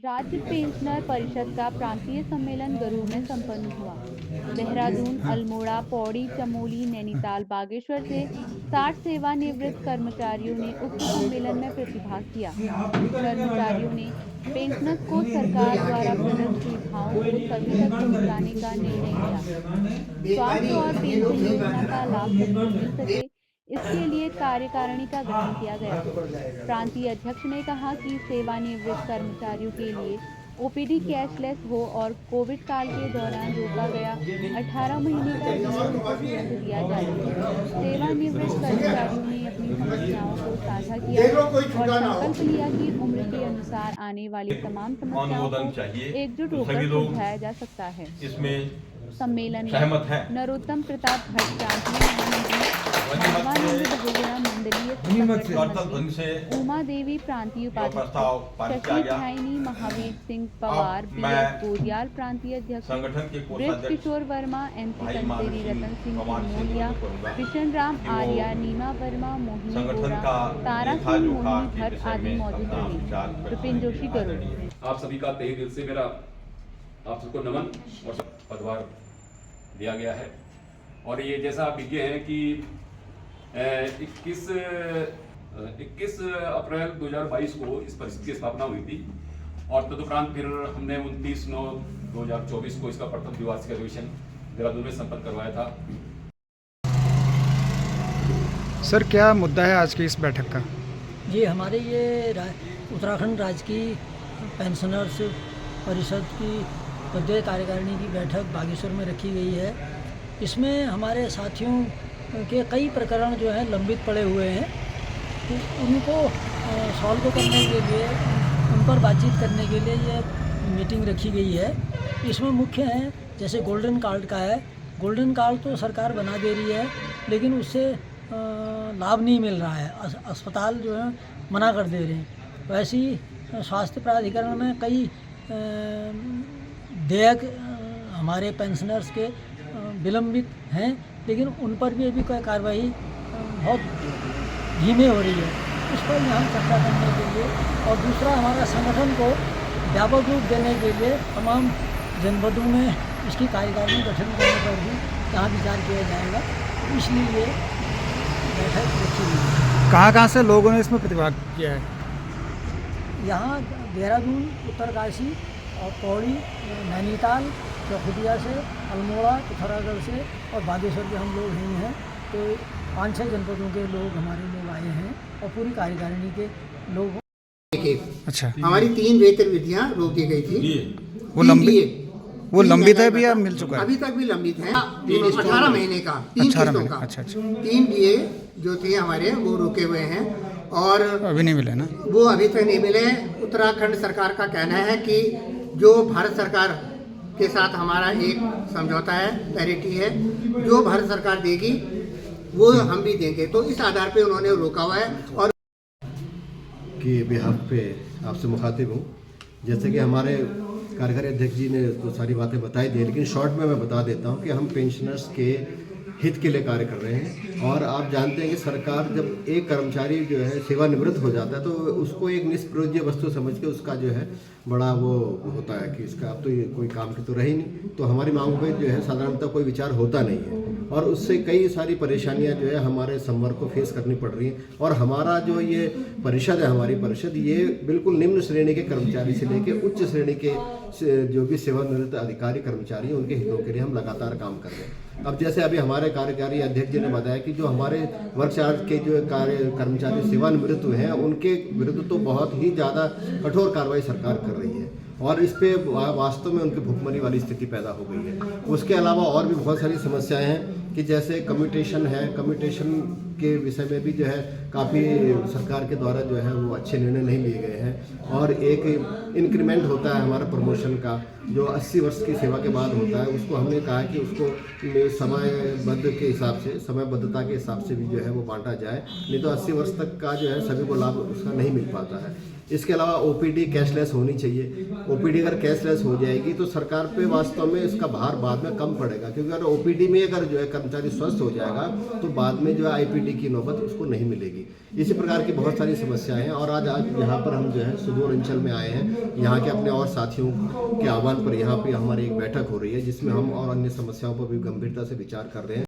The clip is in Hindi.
राज्य पेंशनर परिषद का प्रांतीय सम्मेलन गरूर में संपन्न हुआ। देहरादून, अल्मोड़ा, पौड़ी, चमोली, नैनीताल, बागेश्वर से 60 सेवानिवृत्त कर्मचारियों ने उक्त सम्मेलन में प्रतिभाग किया। कर्मचारियों ने पेंशनर्स को सरकार द्वारा प्रदत्त सुविधाओं को सभी तक पहुंचाने का निर्णय लिया। स्वास्थ्य और पेंशन योजना का लाभ सबको मिल सके, इसके लिए कार्यकारिणी का गठन किया गया। प्रांतीय अध्यक्ष ने कहा कि सेवानिवृत्त कर्मचारियों के लिए ओपीडी कैशलेस हो और कोविड काल के दौरान रोका गया 18 महीने का डीए उनको तुरंत दिया जाए। सेवानिवृत्त कर्मचारियों ने अपनी समस्याओं को साझा किया और संकल्प लिया कि उम्र के अनुसार आने वाली तमाम समस्याओं को एकजुट होकर सुलझाया जा सकता है। सम्मेलन में नरोत्तम प्रताप भट्ट, प्रांतीय मंडलीय उमा देवी, प्रांतीय उपाध्यक्ष, शशि ठाइनी, महावीर सिंह पवार, बीएस गोदियाल, प्रांतीय अध्यक्ष, ब्रिज किशोर वर्मा, एनसी कंसेरी, रतन सिंह मोलिया, कृष्ण राम आर्या, नीमा वर्मा, मोहिनी बोरा, तारा सिंह, मोहिनी भट्ट आदि मौजूद रहे। विपिन जोशी, गरुड़। आप सभी का तहे दिल से मेरा आप सबको नमन और पदभार दिया गया है। और ये जैसा आप विज्ञ हैं कि 21 अप्रैल 2022 को इस परिषद की स्थापना हुई थी और तदुपरांत फिर हमने 29/9/2024 को इसका प्रथम द्विवार्षिक अधिवेशन देहरादून में संपन्न करवाया था। सर, क्या मुद्दा है आज की इस बैठक का? जी, हमारे ये उत्तराखंड राज्य की पेंशनर्स परिषद की मध्य कार्यकारिणी की बैठक बागेश्वर में रखी गई है। इसमें हमारे साथियों के कई प्रकरण जो हैं लंबित पड़े हुए हैं, तो उनको सॉल्व करने के लिए, उन पर बातचीत करने के लिए ये मीटिंग रखी गई है। इसमें मुख्य हैं जैसे गोल्डन कार्ड का है। गोल्डन कार्ड तो सरकार बना दे रही है, लेकिन उससे लाभ नहीं मिल रहा है। अस्पताल जो है मना कर दे रहे हैं। वैसे ही स्वास्थ्य प्राधिकरण में कई देयक हमारे पेंशनर्स के विलंबित हैं, लेकिन उन पर भी अभी कोई कार्रवाई बहुत धीमे हो रही है। इस पर यहाँ चर्चा करने के लिए और दूसरा हमारा संगठन को व्यापक रूप देने के लिए तमाम जनपदों में इसकी कार्यकारिणी गठन करने पर भी यहाँ विचार किया जाएगा। इसलिए ये बैठक रखी हुई है। कहाँ से लोगों ने इसमें प्रतिभाग किया है? यहाँ देहरादून, उत्तरकाशी और पौड़ी, नैनीताल, चौखुटिया से, अल्मोड़ा, पिथौरागढ़ से और बागेश्वर के हम लोग ही हैं। तो 5-6 जनपदों के लोग हमारे लोग आए हैं और पूरी कार्यकारिणी के लोग। अच्छा, हमारी 3 वेतन विधियां रोक दी गई थी। वो लंबित है भी या मिल चुका है? अभी तक भी लंबित है। 18 महीने का 3 किस्तों का। अच्छा। 3 डीए जो थे हमारे वो रुके हुए हैं और अभी नहीं मिले ना? वो अभी तक नहीं मिले। उत्तराखंड सरकार का कहना है कि जो भारत सरकार के साथ हमारा एक समझौता है, पैरिटी है, जो भारत सरकार देगी वो हम भी देंगे। तो इस आधार पे उन्होंने रोका हुआ है। और के बिहाफ पे आपसे मुखातिब हूँ। जैसे कि हमारे कार्यकारी अध्यक्ष जी ने तो सारी बातें बताई दी, लेकिन शॉर्ट में मैं बता देता हूँ कि हम पेंशनर्स के हित के लिए कार्य कर रहे हैं। और आप जानते हैं कि सरकार जब एक कर्मचारी जो है सेवानिवृत्त हो जाता है तो उसको एक निष्प्रयोज्य वस्तु समझ के उसका जो है बड़ा वो होता है कि इसका अब तो ये कोई काम की तो रही नहीं। तो हमारी मांगों पे जो है साधारणतः कोई विचार होता नहीं है और उससे कई सारी परेशानियां जो है हमारे संवर्ग को फेस करनी पड़ रही हैं। और हमारा जो ये परिषद है, हमारी परिषद, ये बिल्कुल निम्न श्रेणी के कर्मचारी से लेकर उच्च श्रेणी के जो भी सेवानिवृत्त अधिकारी कर्मचारी हैं उनके हितों के लिए हम लगातार काम कर रहे हैं। अब जैसे अभी हमारे कार्यकारी अध्यक्ष जी ने बताया कि जो हमारे वर्ग चार्ज के जो कर्मचारी सेवानिवृत्त हुए हैं उनके विरुद्ध तो बहुत ही ज़्यादा कठोर कार्रवाई सरकार कर रही है और इस पे वास्तव में उनकी भुखमरी वाली स्थिति पैदा हो गई है। उसके अलावा और भी बहुत सारी समस्याएं हैं कि जैसे कम्यूटेशन है, कम्यूटेशन के विषय में भी जो है काफ़ी सरकार के द्वारा जो है वो अच्छे निर्णय नहीं लिए गए हैं। और एक इंक्रीमेंट होता है हमारा प्रमोशन का जो 80 वर्ष की सेवा के बाद होता है, उसको हमने कहा कि उसको समयबद्ध के हिसाब से, समयबद्धता के हिसाब से भी जो है वो बांटा जाए, नहीं तो 80 वर्ष तक का जो है सभी को लाभ उसका नहीं मिल पाता है। इसके अलावा ओपीडी कैशलेस होनी चाहिए। ओपीडी अगर कैशलेस हो जाएगी तो सरकार पे वास्तव में इसका भार बाद में कम पड़ेगा, क्योंकि अगर ओपीडी में अगर जो है कर्मचारी स्वस्थ हो जाएगा तो बाद में जो है आईपीडी आरटीडी की नौबत उसको नहीं मिलेगी। इसी प्रकार की बहुत सारी समस्याएं हैं और आज यहाँ पर हम जो है सुदूर अंचल में आए हैं। यहाँ के अपने और साथियों के आह्वान पर यहाँ पे हमारी एक बैठक हो रही है जिसमें हम और अन्य समस्याओं पर भी गंभीरता से विचार कर रहे हैं।